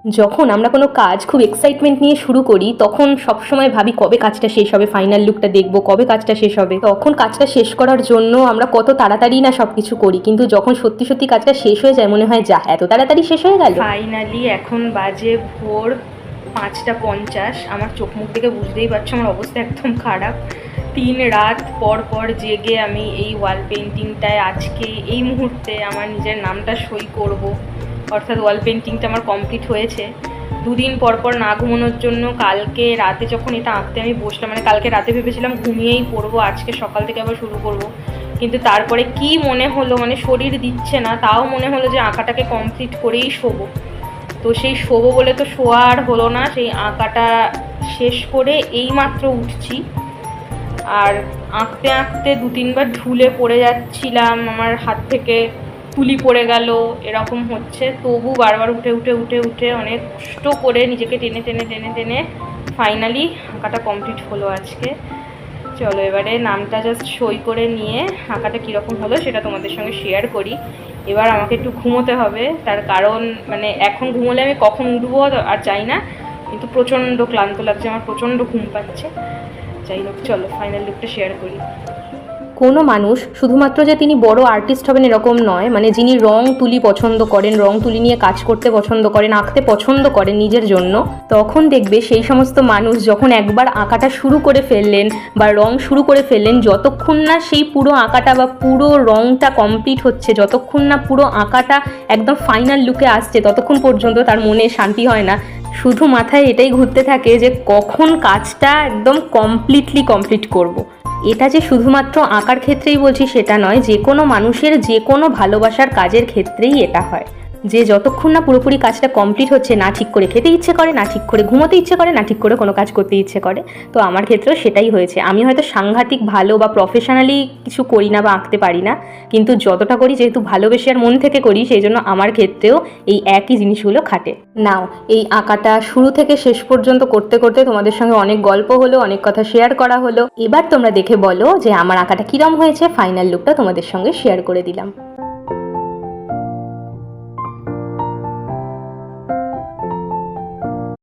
যখন আমরা কোনো কাজ খুব এক্সাইটমেন্ট নিয়ে শুরু করি তখন সবসময় ভাবি কবে কাজটা শেষ হবে, ফাইনাল লুকটা দেখবো, কবে কাজটা শেষ হবে। তখন কাজটা শেষ করার জন্য আমরা কত তাড়াতাড়ি না সব কিছু করি, কিন্তু যখন সত্যি সত্যি কাজটা শেষ হয়ে যায় মনে হয় যা এত তাড়াতাড়ি শেষ হয়ে গেল। ফাইনালি এখন বাজে ভোর 5:50। আমার চোখ মুখ দেখে বুঝতেই পারছো আমার অবস্থা একদম খারাপ। 3 রাত পর পর জেগে আমি এই ওয়াল পেন্টিংটায় আজকে এই মুহূর্তে আমার নিজের নামটা সই করব। অর্থাৎ ওয়াল পেন্টিংটা আমার কমপ্লিট হয়েছে। 2 দিন পর পর না ঘুমানোর জন্য কালকে রাতে যখন এটা আঁকতে আমি বসলাম, মানে কালকে রাতে ভেবেছিলাম ঘুমিয়েই পড়বো, আজকে সকাল থেকে আবার শুরু করব। কিন্তু তারপরে কি মনে হলো, মানে শরীর দিচ্ছে না, তাও মনে হলো যে আঁকাটাকে কমপ্লিট করেই শোবো। তো সেই শোবো বলে তো শোয়া আর হলো না, সেই আঁকাটা শেষ করে এইমাত্র উঠছি। আর আঁকতে আঁকতে 2-3 বার ঝুলে পড়ে যাচ্ছিলাম, আমার হাত থেকে তুলি পড়ে গেল, এরকম হচ্ছে। তবু বারবার উঠে উঠে উঠে উঠে অনেক কষ্ট করে নিজেকে টেনে টেনে টেনে টেনে ফাইনালি আঁকাটা কমপ্লিট হলো আজকে। চলো এবারে নামটা জাস্ট সই করে নিয়ে আঁকাটা কীরকম হলো সেটা তোমাদের সঙ্গে শেয়ার করি। এবার আমাকে একটু ঘুমোতে হবে, তার কারণ মানে এখন ঘুমোলে আমি কখন উঠবো আর চাই না, কিন্তু প্রচণ্ড ক্লান্ত লাগছে, আমার প্রচণ্ড ঘুম পাচ্ছে। যাই হোক চলো ফাইনাল লুকটা শেয়ার করি। কোনো মানুষ শুধুমাত্র যে তিনি বড় আর্টিস্ট হবেন এরকম নয়, মানে যিনি রং তুলি পছন্দ করেন, রং তুলি নিয়ে কাজ করতে পছন্দ করেন, আঁকতে পছন্দ করেন নিজের জন্য, তখন দেখবে সেই সমস্ত মানুষ যখন একবার আঁকাটা শুরু করে ফেললেন বা রং শুরু করে ফেললেন, যতক্ষণ না সেই পুরো আঁকাটা বা পুরো রংটা কমপ্লিট হচ্ছে, যতক্ষণ না পুরো আঁকাটা একদম ফাইনাল লুকে আসছে, ততক্ষণ পর্যন্ত তার মনে শান্তি হয় না। শুধু মাথায় এটাই ঘুরতে থাকে যে কখন কাজটা একদম কমপ্লিট করব। এটা যে শুধুমাত্র আঁকার ক্ষেত্রেই বলছি সেটা নয়, যে কোনো মানুষের যে কোনো ভালোবাসার কাজের ক্ষেত্রেই এটা হয়, যে যতক্ষণ না পুরোপুরি কাজটা কমপ্লিট হচ্ছে, না ঠিক করে খেতে ইচ্ছে করে, না ঠিক করে ঘুমোতে ইচ্ছে করে, না ঠিক করে কোনো কাজ করতে ইচ্ছে করে। তো আমার ক্ষেত্রেও সেটাই হয়েছে। আমি হয়তো সাংঘাতিক ভালো বা প্রফেশনালি কিছু করি না বা আঁকতে পারি না, কিন্তু যতটা করি যেহেতু ভালোবেসে আর মন থেকে করি, সেই জন্য আমার ক্ষেত্রেও এই একই জিনিসগুলো খাটে। নাও এই আঁকাটা শুরু থেকে শেষ পর্যন্ত করতে করতে তোমাদের সঙ্গে অনেক গল্প হলো, অনেক কথা শেয়ার করা হলো। এবার তোমরা দেখে বলো যে আমার আঁকাটা কিরম হয়েছে। ফাইনাল লুকটা তোমাদের সঙ্গে শেয়ার করে দিলাম।